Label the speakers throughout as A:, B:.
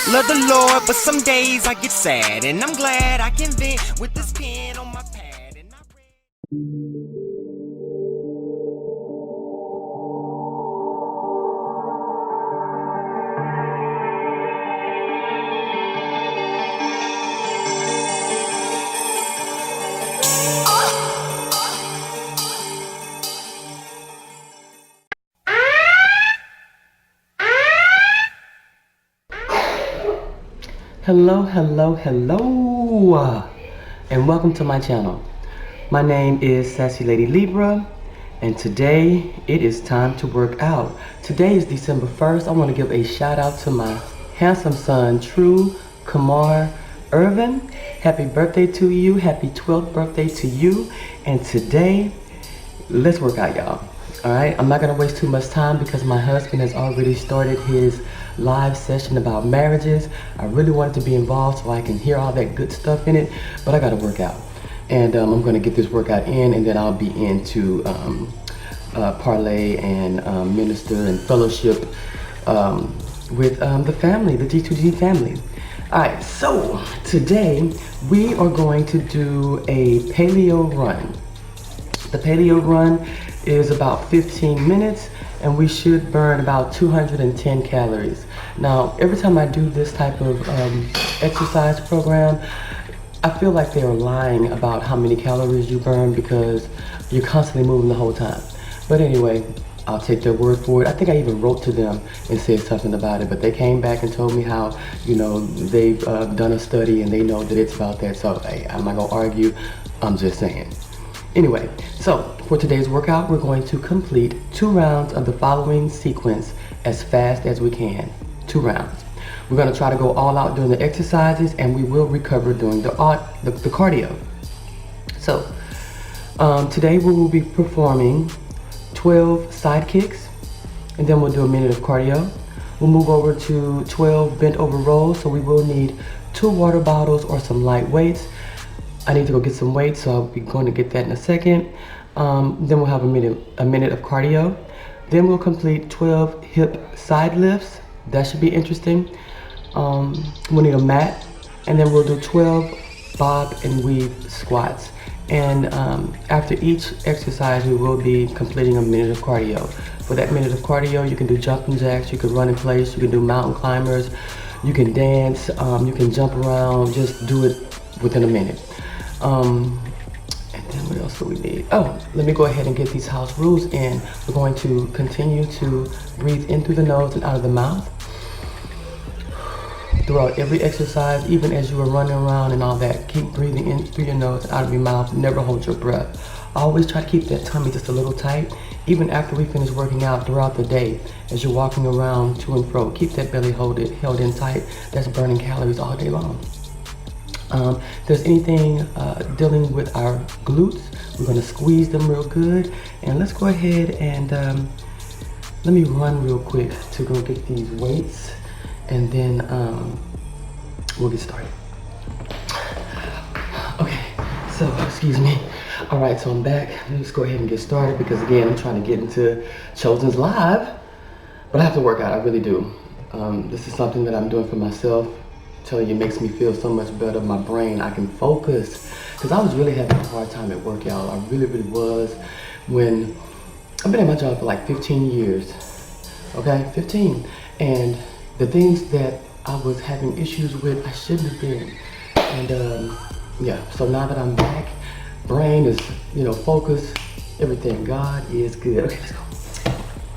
A: Love the Lord, but some days I get sad, and I'm glad I can vent with this pen on my pad. And I read.
B: Hello, and welcome to my channel. My name is SassyLady Libra, and today it is time to work out. Today is December 1st. I want to give a shout out to my handsome son, True Kamar Irvin. Happy birthday to you. Happy 12th birthday to you. And today, let's work out, y'all. All right, I'm not gonna waste too much time because my husband has already started his live session about marriages. I really wanted to be involved so I can hear all that good stuff in it, but I gotta work out. And I'm gonna get this workout in, and then I'll be into parlay and minister and fellowship with the family, the G2G family. All right, so today we are going to do a paleo run. The paleo run is about 15 minutes, and we should burn about 210 calories. Now, every time I do this type of exercise program, I feel like they're lying about how many calories you burn because you're constantly moving the whole time. But anyway, I'll take their word for it. I think I even wrote to them and said something about it, but they came back and told me how, you know, they've done a study and they know that it's about that. So hey, I'm not gonna argue, I'm just saying. Anyway, so for today's workout, we're going to complete 2 rounds of the following sequence as fast as we can. 2 rounds. We're going to try to go all out during the exercises, and we will recover during the cardio. So today we will be performing 12 side kicks, and then we'll do a minute of cardio. We'll move over to 12 bent over rolls, so we will need 2 water bottles or some light weights. I need to go get some weights, so I'll be going to get that in a second. Then we'll have a minute of cardio. Then we'll complete 12 hip side lifts. That should be interesting. We'll need a mat, and then we'll do 12 bob and weave squats. And after each exercise, we will be completing a minute of cardio. For that minute of cardio, you can do jumping jacks, you can run in place, you can do mountain climbers, you can dance, you can jump around, just do it within a minute. And then what else do we need? Oh, let me go ahead and get these house rules in. We're going to continue to breathe in through the nose and out of the mouth throughout every exercise, even as you are running around and all that. Keep breathing in through your nose and out of your mouth. Never hold your breath. Always try to keep that tummy just a little tight, even after we finish working out throughout the day. As you're walking around to and fro, keep that belly held in tight. That's burning calories all day long. If there's anything dealing with our glutes, we're going to squeeze them real good. And let's go ahead and let me run real quick to go get these weights, and then we'll get started. Okay, so excuse me. All right, so I'm back. Let's go ahead and get started because again, I'm trying to get into Chosen's Live, but I have to work out. I really do. This is something that I'm doing for myself. Telling you, it makes me feel so much better. My brain, I can focus, because I was really having a hard time at work, y'all. I really was. When I've been at my job for like 15 years, okay, 15, and the things that I was having issues with, I shouldn't have been. And yeah, so now that I'm back, brain is, you know, focused, everything. God is good. Okay, let's go.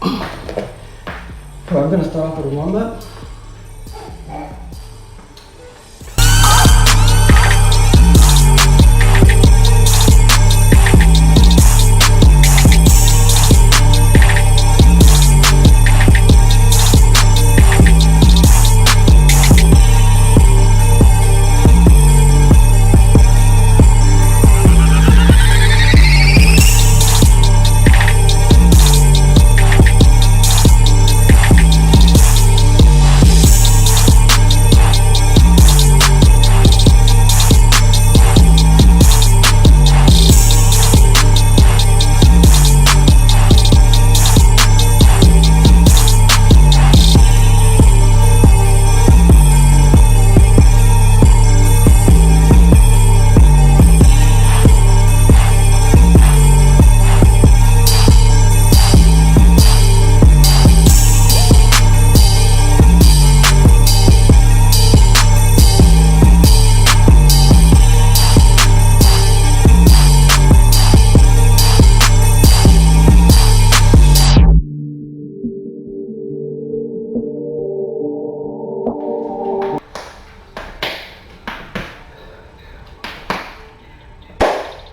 B: All right, I'm gonna start off with a warm up.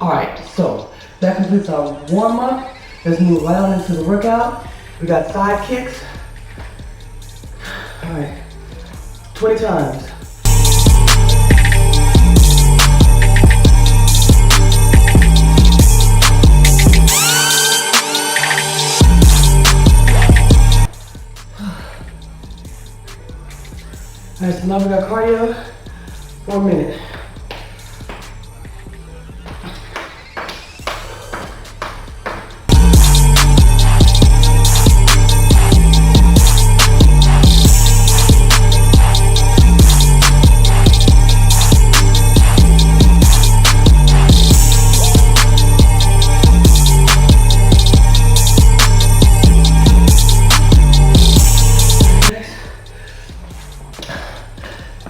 B: Alright, so that completes our warm up. Let's move right on into the workout. We got side kicks. Alright, 20 times. Alright, so now we got cardio for a minute.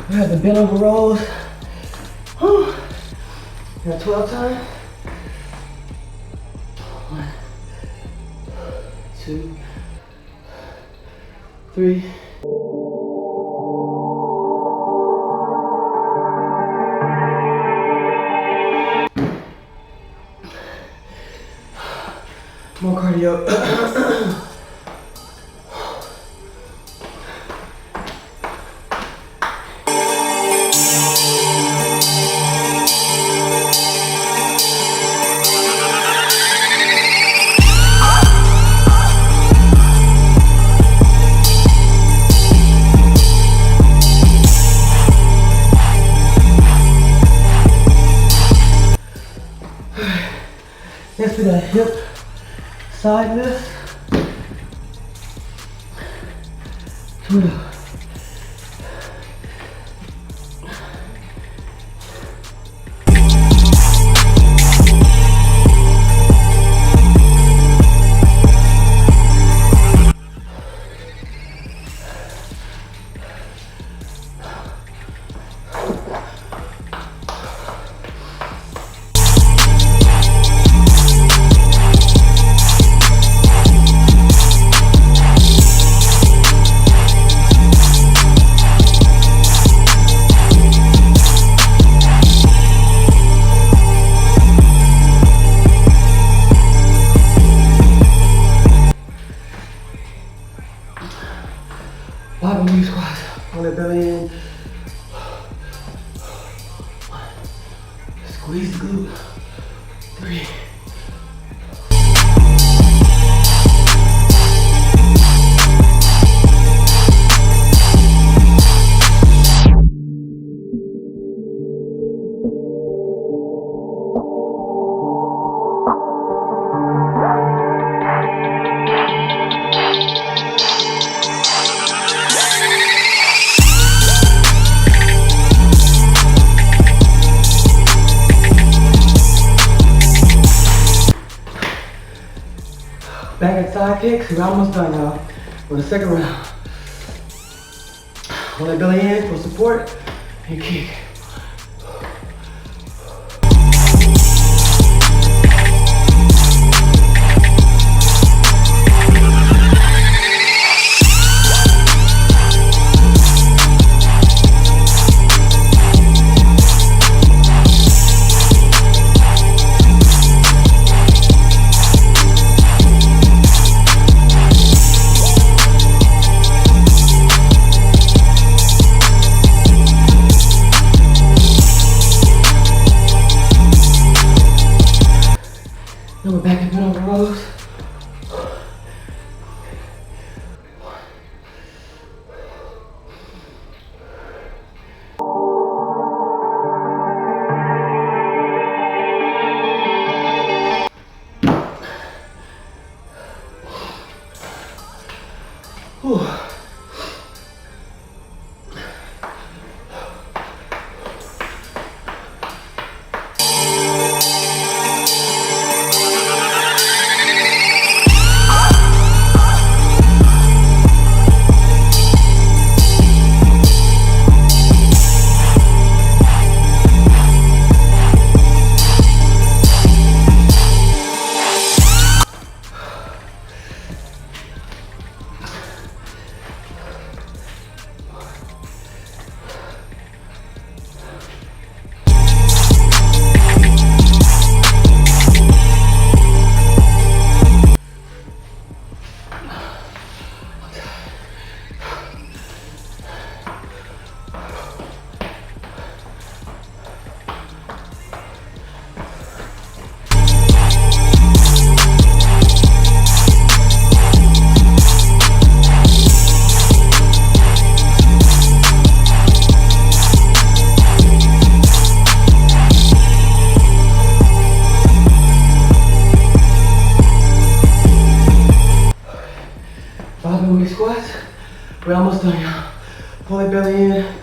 B: We have the bend over rolls. Whew. Got 12 times. 1, 2, 3. More cardio. Next we got hip side lift. 12. Bottom knee squats. On the belly in. Squeeze the glute. 3. Back at side kicks. We're almost done, y'all. For the second round. Hold that belly in for support and kick.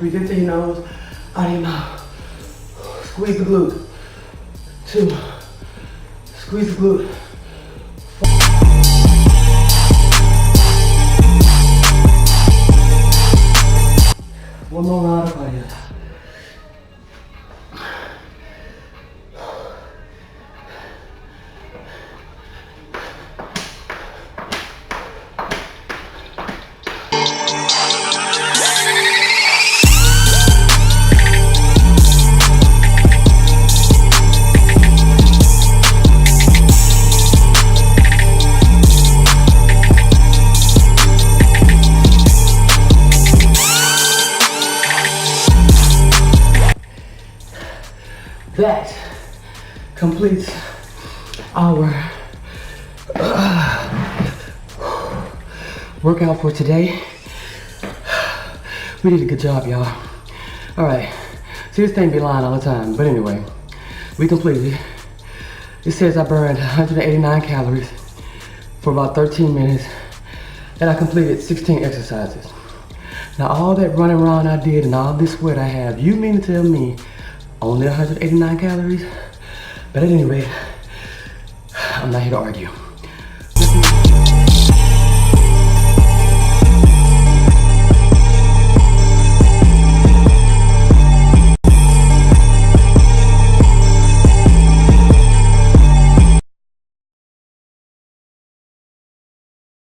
B: Breathe into your nose, out of your mouth. Squeeze the glute. 2. Squeeze the glute. 4. One more round of cardio. That completes our workout for today. We did a good job, y'all. All right, see, this thing be lying all the time, but anyway, we completed. It says I burned 189 calories for about 13 minutes, and I completed 16 exercises. Now, all that running around I did and all this sweat I have, you mean to tell me only 189 calories? But at any rate, I'm not here to argue.